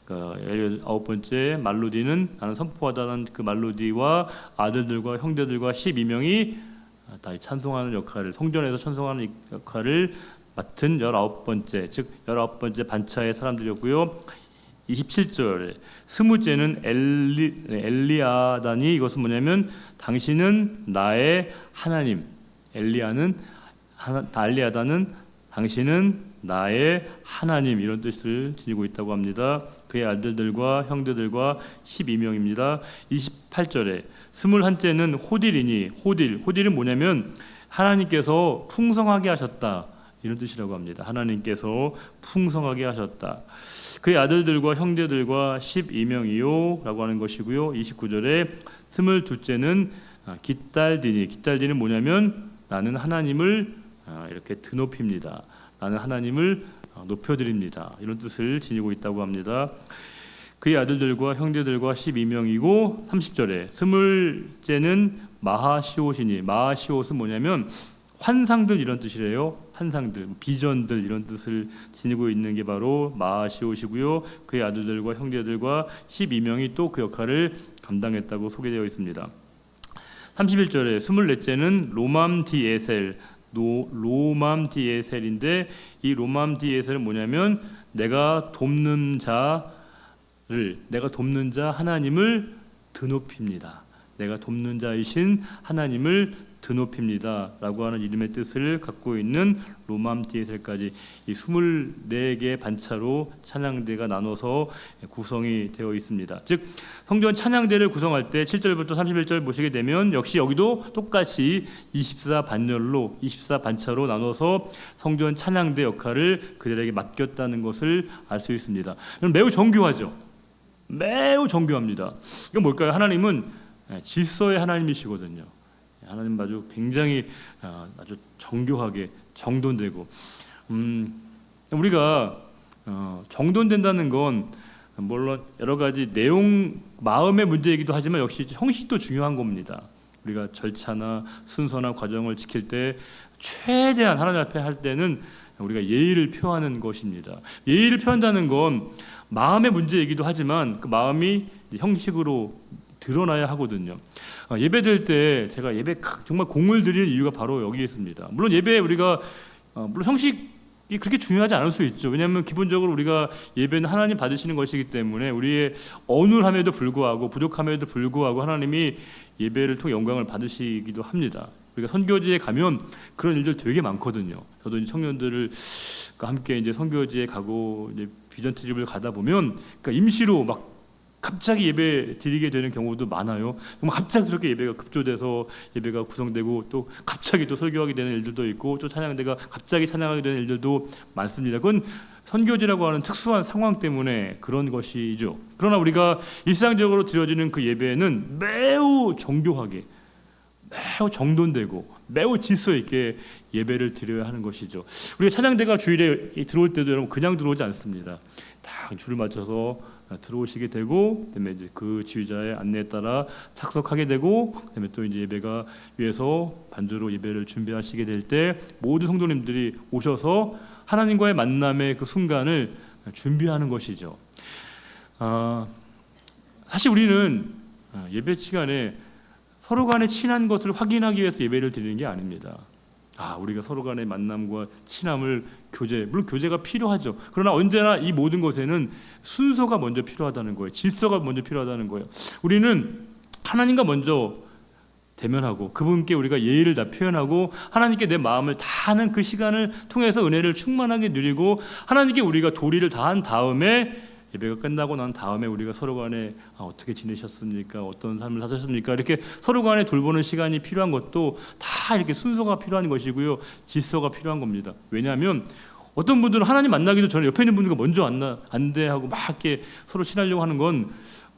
19번째 말로디는 나는 선포하다는 그 말로디와 아들들과 형제들과 12명이 다 찬송하는 역할을, 성전에서 찬송하는 역할을 맡은 19번째, 즉 19번째 반차의 사람들이었고요. 27절에 20째는 엘리아다니, 이것은 뭐냐면 당신은 나의 하나님. 엘리아다는 당신은 나의 하나님 이런 뜻을 지니고 있다고 합니다. 그의 아들들과 형제들과 12명입니다. 28절에 21째는 호딜은 뭐냐면 하나님께서 풍성하게 하셨다 이런 뜻이라고 합니다. 하나님께서 풍성하게 하셨다. 그의 아들들과 형제들과 12명이요 라고 하는 것이고요. 29절에 22째는 깃달디는 뭐냐면 나는 하나님을 이렇게 드높입니다. 나는 하나님을 높여드립니다. 이런 뜻을 지니고 있다고 합니다. 그의 아들들과 형제들과 12명이고 30절에 스물째는 마하시옷이니 마하시옷은 뭐냐면 환상들 이런 뜻이래요. 환상들, 비전들 이런 뜻을 지니고 있는 게 바로 마하시옷이고요. 그의 아들들과 형제들과 12명이 또 그 역할을 감당했다고 소개되어 있습니다. 31절에 스물넷째는 로맘디에셀, 로맘디에셀인데 이 로맘디에셀은 뭐냐면 내가 돕는 자 하나님을 드높입니다. 내가 돕는 자이신 하나님을 드높입니다 라고 하는 이름의 뜻을 갖고 있는 로맘디에셀까지 이 24개의 반차로 찬양대가 나눠서 구성이 되어 있습니다. 즉 성전 찬양대를 구성할 때 7절부터 31절 보시게 되면 역시 여기도 똑같이 24반열로 24반차로 나눠서 성전 찬양대 역할을 그들에게 맡겼다는 것을 알 수 있습니다. 매우 정교하죠. 매우 정교합니다. 이건 뭘까요? 하나님은 질서의 하나님이시거든요. 하나님 아주 굉장히 아주 정교하게 정돈되고 우리가 정돈된다는 건 물론 여러 가지 내용 마음의 문제이기도 하지만 역시 형식도 중요한 겁니다. 우리가 절차나 순서나 과정을 지킬 때 최대한 하나님 앞에 할 때는 우리가 예의를 표하는 것입니다. 예의를 표한다는 건 마음의 문제이기도 하지만 그 마음이 형식으로 드러나야 하거든요. 예배 드릴 때 제가 예배 정말 공을 들이는 이유가 바로 여기에 있습니다. 물론 예배 우리가 물론 형식이 그렇게 중요하지 않을 수 있죠. 왜냐하면 기본적으로 우리가 예배는 하나님 받으시는 것이기 때문에 우리의 어눌함에도 불구하고 부족함에도 불구하고 하나님이 예배를 통해 영광을 받으시기도 합니다. 우리가 선교지에 가면 그런 일들 되게 많거든요. 저도 이제 청년들과 함께 이제 선교지에 가고 이제 비전 트립을 가다 보면 그러니까 임시로 막 갑자기 예배 드리게 되는 경우도 많아요. 정말 갑작스럽게 예배가 급조돼서 예배가 구성되고 또 갑자기 또 설교하게 되는 일들도 있고 또 찬양대가 갑자기 찬양하게 되는 일들도 많습니다. 그건 선교지라고 하는 특수한 상황 때문에 그런 것이죠. 그러나 우리가 일상적으로 드려지는 그 예배는 매우 정교하게 매우 정돈되고 매우 질서 있게 예배를 드려야 하는 것이죠. 우리가 찬양대가 주일에 들어올 때도 여러분 그냥 들어오지 않습니다. 다 줄을 맞춰서 들어오시게 되고, 그다음에 이제 그 지휘자의 안내에 따라 착석하게 되고, 그다음에 또 이제 예배가 위에서 반주로 예배를 준비하시게 될 때 모든 성도님들이 오셔서 하나님과의 만남의 그 순간을 준비하는 것이죠. 사실 우리는 예배 시간에 서로 간에 친한 것을 확인하기 위해서 예배를 드리는 게 아닙니다. 우리가 서로 간의 만남과 친함을 물론 교제가 필요하죠. 그러나 언제나 이 모든 것에는 순서가 먼저 필요하다는 거예요. 질서가 먼저 필요하다는 거예요. 우리는 하나님과 먼저 대면하고 그분께 우리가 예의를 다 표현하고 하나님께 내 마음을 다하는 그 시간을 통해서 은혜를 충만하게 누리고 하나님께 우리가 도리를 다한 다음에 예배가 끝나고 난 다음에 우리가 서로 간에 어떻게 지내셨습니까? 어떤 삶을 사셨습니까? 이렇게 서로 간에 돌보는 시간이 필요한 것도 다 이렇게 순서가 필요한 것이고요. 질서가 필요한 겁니다. 왜냐하면 어떤 분들은 하나님 만나기도 전에 옆에 있는 분들과 먼저 안대하고 막 이렇게 서로 친하려고 하는 건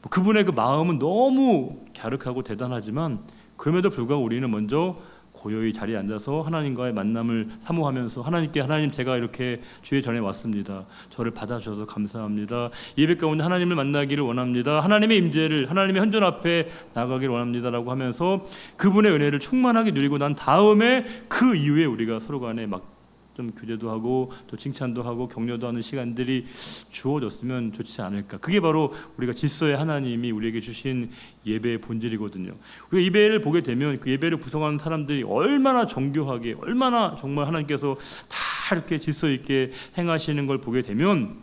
그분의 그 마음은 너무 갸륵하고 대단하지만 그럼에도 불구하고 우리는 먼저 고요히 자리에 앉아서 하나님과의 만남을 사모하면서 하나님 제가 이렇게 주의 전에 왔습니다. 저를 받아주셔서 감사합니다. 예배 가운데 하나님을 만나기를 원합니다. 하나님의 임재를 하나님의 현존 앞에 나가기를 원합니다라고 하면서 그분의 은혜를 충만하게 누리고 난 다음에 그 이후에 우리가 서로 간에 막 좀 교제도 하고 또 칭찬도 하고 격려도 하는 시간들이 주어졌으면 좋지 않을까. 그게 바로 우리가 질서의 하나님이 우리에게 주신 예배의 본질이거든요. 우리가 예배를 보게 되면 그 예배를 구성하는 사람들이 얼마나 정교하게 얼마나 정말 하나님께서 다 이렇게 질서 있게 행하시는 걸 보게 되면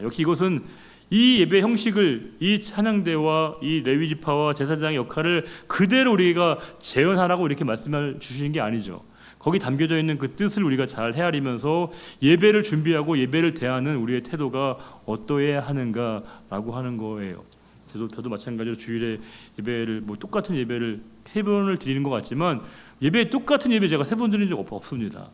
역시 이것은 이 예배 형식을 이 찬양대와 이 레위 지파와 제사장의 역할을 그대로 우리가 재현하라고 이렇게 말씀을 주시는 게 아니죠. 거기 담겨져 있는 그 뜻을 우리가 잘 헤아리면서 예배를 준비하고 예배를 대하는 우리의 태도가 어떠해야 하는가라고 하는 거예요. 저도 마찬가지로 주일에 예배를 똑같은 예배를 3번을 드리는 것 같지만 똑같은 예배 제가 3번 드린 적 없습니다.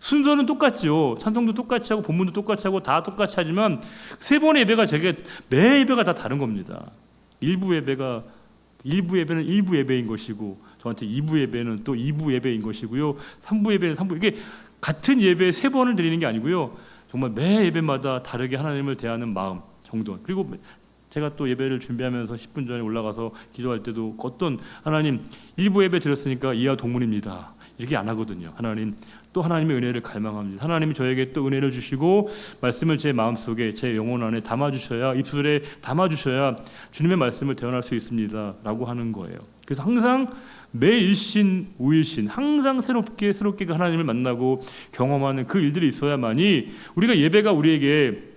순서는 똑같죠. 찬송도 똑같이 하고 본문도 똑같이 하고 다 똑같이 하지만 3번의 예배가 매 예배가 다 다른 겁니다. 일부 예배는 일부 예배인 것이고 저한테 2부 예배는 또 2부 예배인 것이고요. 3부 예배는 3부 이게 같은 예배 3번을 드리는 게 아니고요. 정말 매 예배마다 다르게 하나님을 대하는 마음, 정돈 그리고 제가 또 예배를 준비하면서 10분 전에 올라가서 기도할 때도 어떤 하나님 일부 예배 드렸으니까 이하 동문입니다 이렇게 안 하거든요. 하나님 또 하나님의 은혜를 갈망합니다. 하나님이 저에게 또 은혜를 주시고 말씀을 제 마음속에 제 영혼 안에 담아주셔야 입술에 담아주셔야 주님의 말씀을 대언할 수 있습니다 라고 하는 거예요. 그래서 항상 매일 일신 우일신 항상 새롭게 그 하나님을 만나고 경험하는 그 일들이 있어야만이 우리가 예배가 우리에게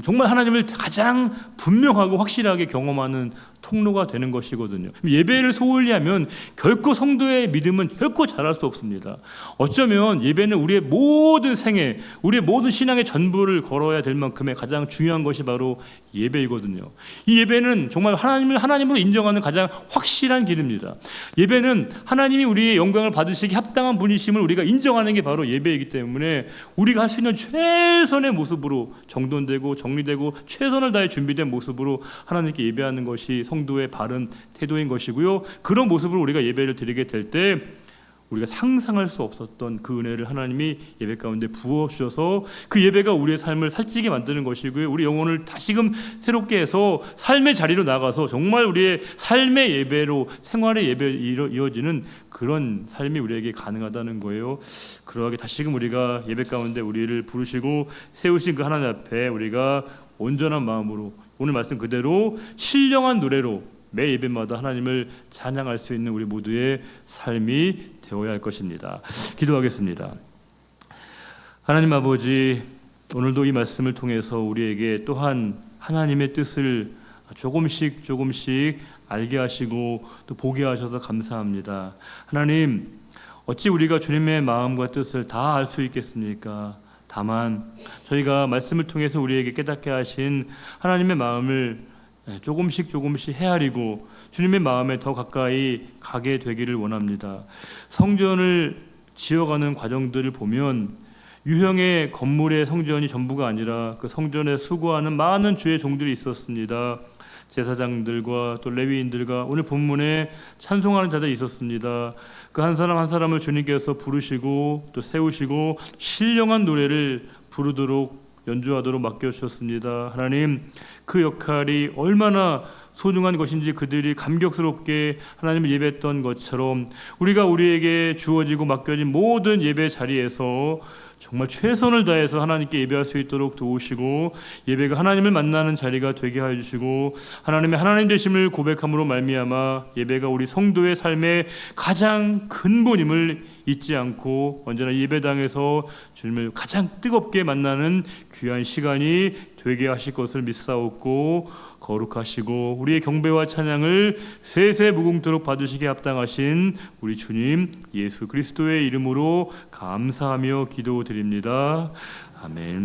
정말 하나님을 가장 분명하고 확실하게 경험하는 통로가 되는 것이거든요. 예배를 소홀히 하면 결코 성도의 믿음은 결코 자랄 수 없습니다. 어쩌면 예배는 우리의 모든 생애, 우리의 모든 신앙의 전부를 걸어야 될 만큼의 가장 중요한 것이 바로 예배이거든요. 이 예배는 정말 하나님을 하나님으로 인정하는 가장 확실한 길입니다. 예배는 하나님이 우리의 영광을 받으시기 합당한 분이심을 우리가 인정하는 게 바로 예배이기 때문에 우리가 할 수 있는 최선의 모습으로 정돈되고 정리되고 최선을 다해 준비된 모습으로 하나님께 예배하는 것이 성도의 바른 태도인 것이고요. 그런 모습으로 우리가 예배를 드리게 될 때 우리가 상상할 수 없었던 그 은혜를 하나님이 예배 가운데 부어주셔서 그 예배가 우리의 삶을 살찌게 만드는 것이고요. 우리 영혼을 다시금 새롭게 해서 삶의 자리로 나가서 정말 우리의 삶의 예배로 생활의 예배로 이어지는 그런 삶이 우리에게 가능하다는 거예요. 그러하게 다시금 우리가 예배 가운데 우리를 부르시고 세우신 그 하나님 앞에 우리가 온전한 마음으로 오늘 말씀 그대로 신령한 노래로 매 예배마다 하나님을 찬양할 수 있는 우리 모두의 삶이 되어야 할 것입니다. 기도하겠습니다. 하나님 아버지, 오늘도 이 말씀을 통해서 우리에게 또한 하나님의 뜻을 조금씩 알게 하시고 또 보게 하셔서 감사합니다. 하나님, 어찌 우리가 주님의 마음과 뜻을 다 알 수 있겠습니까? 다만 저희가 말씀을 통해서 우리에게 깨닫게 하신 하나님의 마음을 조금씩 헤아리고 주님의 마음에 더 가까이 가게 되기를 원합니다. 성전을 지어가는 과정들을 보면 유형의 건물의 성전이 전부가 아니라 그 성전에 수고하는 많은 주의 종들이 있었습니다. 제사장들과 또 레위인들과 오늘 본문에 찬송하는 자들이 있었습니다. 그 한 사람 한 사람을 주님께서 부르시고 또 세우시고 신령한 노래를 부르도록 연주하도록 맡겨주셨습니다. 하나님, 그 역할이 얼마나 소중한 것인지 그들이 감격스럽게 하나님을 예배했던 것처럼 우리가 우리에게 주어지고 맡겨진 모든 예배 자리에서 정말 최선을 다해서 하나님께 예배할 수 있도록 도우시고 예배가 하나님을 만나는 자리가 되게 하여 주시고 하나님의 하나님 되심을 고백함으로 말미암아 예배가 우리 성도의 삶의 가장 근본임을 잊지 않고 언제나 예배당에서 주님을 가장 뜨겁게 만나는 귀한 시간이 되게 하실 것을 믿사옵고 거룩하시고 우리의 경배와 찬양을 세세 무궁토록 받으시게 합당하신 우리 주님 예수 그리스도의 이름으로 감사하며 기도드립니다. 아멘.